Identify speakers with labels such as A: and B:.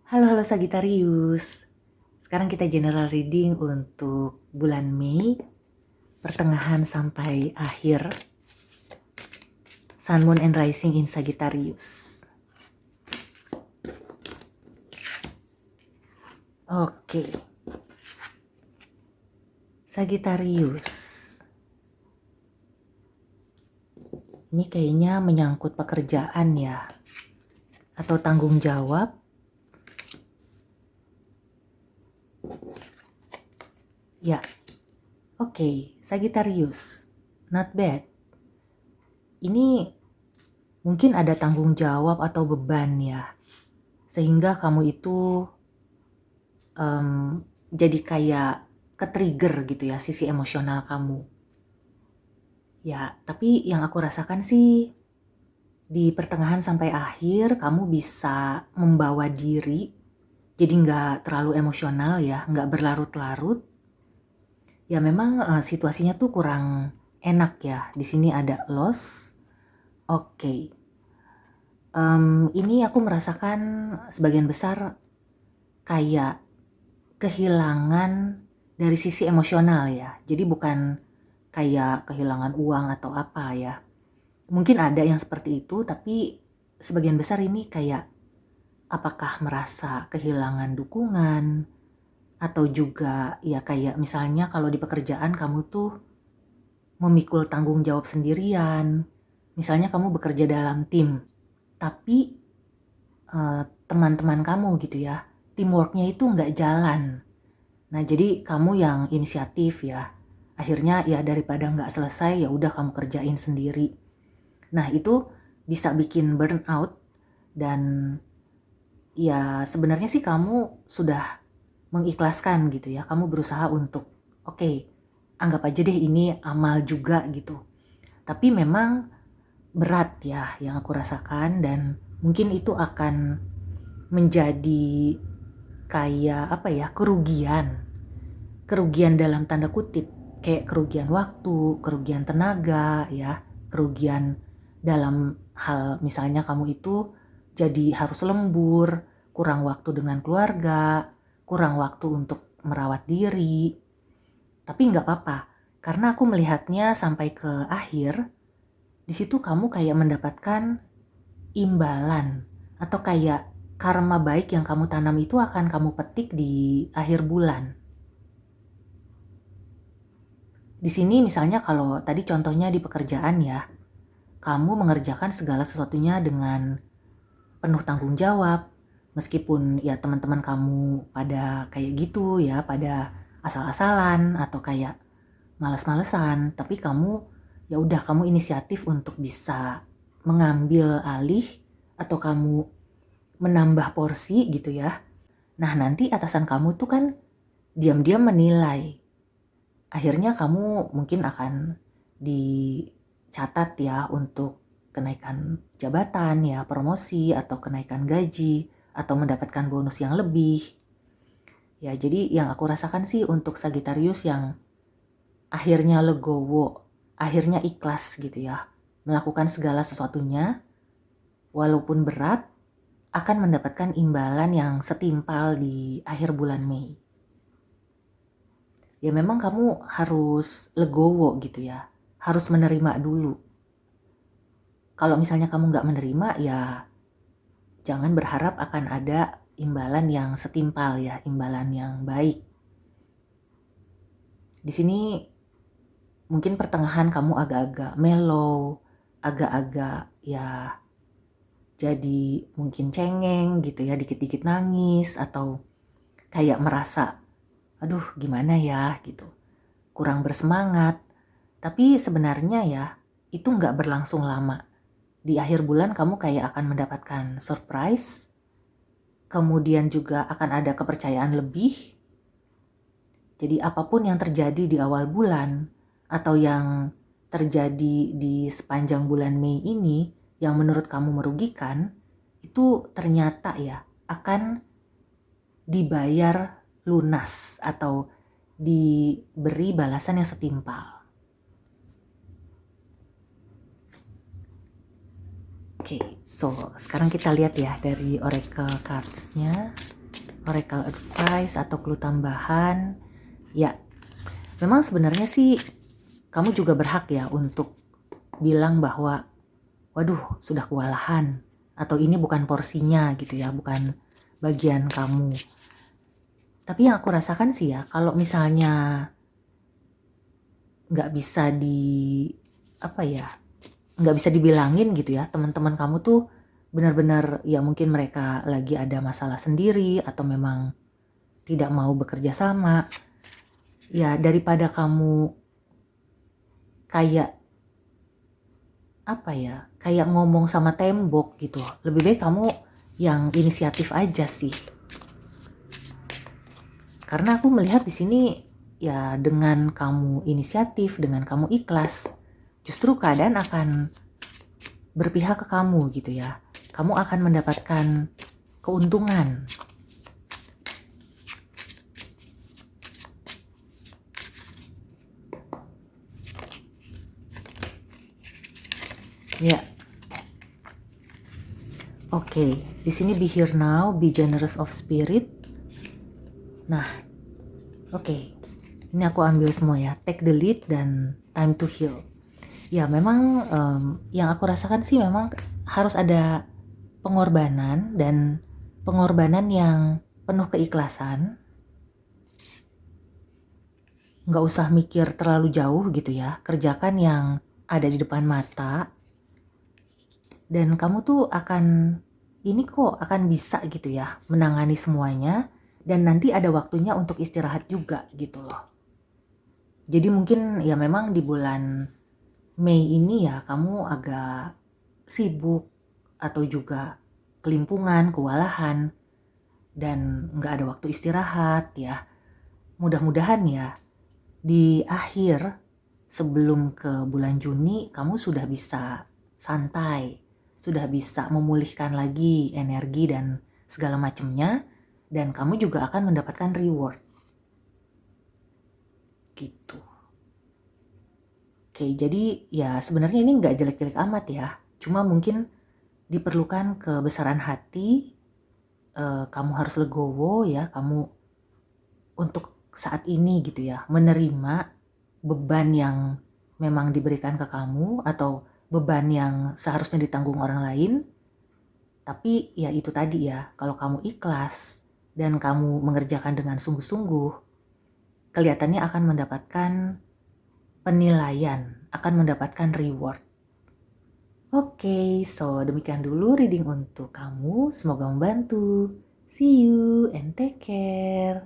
A: Halo Sagittarius. Sekarang kita general reading untuk bulan Mei, pertengahan sampai akhir. Sun, Moon, and Rising in Sagittarius. Oke. Sagittarius. Ini kayaknya menyangkut pekerjaan ya. Atau tanggung jawab. Ya. Oke, Sagittarius. Not bad. Ini mungkin ada tanggung jawab atau beban ya. Sehingga kamu itu jadi kayak ke-trigger gitu ya, sisi emosional kamu. Ya, tapi yang aku rasakan sih di pertengahan sampai akhir kamu bisa membawa diri, jadi nggak terlalu emosional ya, nggak berlarut-larut. Ya memang situasinya tuh kurang enak ya. Di sini ada loss. Oke. Ini aku merasakan sebagian besar kayak kehilangan dari sisi emosional ya. Jadi bukan kayak kehilangan uang atau apa ya. Mungkin ada yang seperti itu, tapi sebagian besar ini kayak apakah merasa kehilangan dukungan, atau juga ya kayak misalnya kalau di pekerjaan kamu tuh memikul tanggung jawab sendirian. Misalnya kamu bekerja dalam tim, tapi teman-teman kamu gitu ya, teamworknya itu nggak jalan. Nah jadi kamu yang inisiatif ya. Akhirnya ya daripada nggak selesai ya udah kamu kerjain sendiri. Nah itu bisa bikin burnout dan ya sebenarnya sih kamu sudah mengikhlaskan gitu ya. Kamu berusaha untuk oke, anggap aja deh ini amal juga gitu. Tapi memang berat ya yang aku rasakan dan mungkin itu akan menjadi kayak apa ya, kerugian dalam tanda kutip, kayak kerugian waktu, kerugian tenaga ya, kerugian dalam hal misalnya kamu itu jadi harus lembur, kurang waktu dengan keluarga, kurang waktu untuk merawat diri. Tapi nggak apa-apa, karena aku melihatnya sampai ke akhir, di situ kamu kayak mendapatkan imbalan atau kayak karma baik yang kamu tanam itu akan kamu petik di akhir bulan. Di sini misalnya kalau tadi contohnya di pekerjaan ya, kamu mengerjakan segala sesuatunya dengan penuh tanggung jawab, meskipun ya teman-teman kamu pada kayak gitu ya, pada asal-asalan atau kayak malas-malesan, tapi kamu ya udah kamu inisiatif untuk bisa mengambil alih atau kamu menambah porsi gitu ya. Nah nanti atasan kamu tuh kan diam-diam menilai. Akhirnya kamu mungkin akan dicatat ya untuk kenaikan jabatan ya, promosi atau kenaikan gaji atau mendapatkan bonus yang lebih. Ya jadi yang aku rasakan sih untuk Sagittarius yang akhirnya legowo, akhirnya ikhlas gitu ya, melakukan segala sesuatunya walaupun berat akan mendapatkan imbalan yang setimpal di akhir bulan Mei. Ya memang kamu harus legowo gitu ya, harus menerima dulu. Kalau misalnya kamu nggak menerima ya jangan berharap akan ada imbalan yang setimpal ya, imbalan yang baik. Di sini mungkin pertengahan kamu agak-agak mellow, agak-agak ya jadi mungkin cengeng gitu ya, dikit-dikit nangis atau kayak merasa aduh gimana ya gitu, kurang bersemangat. Tapi sebenarnya ya itu nggak berlangsung lama. Di akhir bulan kamu kayak akan mendapatkan surprise, kemudian juga akan ada kepercayaan lebih. Jadi apapun yang terjadi di awal bulan atau yang terjadi di sepanjang bulan Mei ini yang menurut kamu merugikan, itu ternyata ya akan dibayar lunas atau diberi balasan yang setimpal. Oke, so sekarang kita lihat ya dari Oracle Cards-nya. oracle advice atau clue tambahan. Ya, memang sebenarnya sih kamu juga berhak ya untuk bilang bahwa waduh sudah kewalahan atau ini bukan porsinya gitu ya, bukan bagian kamu. Tapi yang aku rasakan sih ya, kalau misalnya nggak bisa nggak bisa dibilangin gitu ya, teman-teman kamu tuh benar-benar ya mungkin mereka lagi ada masalah sendiri atau memang tidak mau bekerja sama. Ya daripada kamu kayak kayak ngomong sama tembok gitu, lebih baik kamu yang inisiatif aja sih. Karena aku melihat di sini ya dengan kamu inisiatif, dengan kamu ikhlas, justru keadaan akan berpihak ke kamu gitu ya. Kamu akan mendapatkan keuntungan. Ya. Oke, di sini be here now, be generous of spirit. Nah, oke. Ini aku ambil semua ya, take the lead dan time to heal. Ya memang yang aku rasakan sih memang harus ada pengorbanan dan pengorbanan yang penuh keikhlasan. Nggak usah mikir terlalu jauh gitu ya, kerjakan yang ada di depan mata. Dan kamu tuh akan bisa gitu ya menangani semuanya. Dan nanti ada waktunya untuk istirahat juga gitu loh. Jadi mungkin ya memang di bulan Mei ini ya kamu agak sibuk atau juga kelimpungan, kewalahan, dan nggak ada waktu istirahat ya. Mudah-mudahan ya di akhir sebelum ke bulan Juni kamu sudah bisa santai, sudah bisa memulihkan lagi energi dan segala macamnya, dan kamu juga akan mendapatkan reward. Gitu. Oke, jadi ya sebenarnya ini nggak jelek-jelek amat ya. Cuma mungkin diperlukan kebesaran hati, kamu harus legowo ya, kamu untuk saat ini gitu ya, menerima beban yang memang diberikan ke kamu atau beban yang seharusnya ditanggung orang lain. Tapi ya itu tadi ya, kalau kamu ikhlas dan kamu mengerjakan dengan sungguh-sungguh, kelihatannya akan mendapatkan penilaian, akan mendapatkan reward. Oke, so demikian dulu reading untuk kamu. Semoga membantu. See you and take care.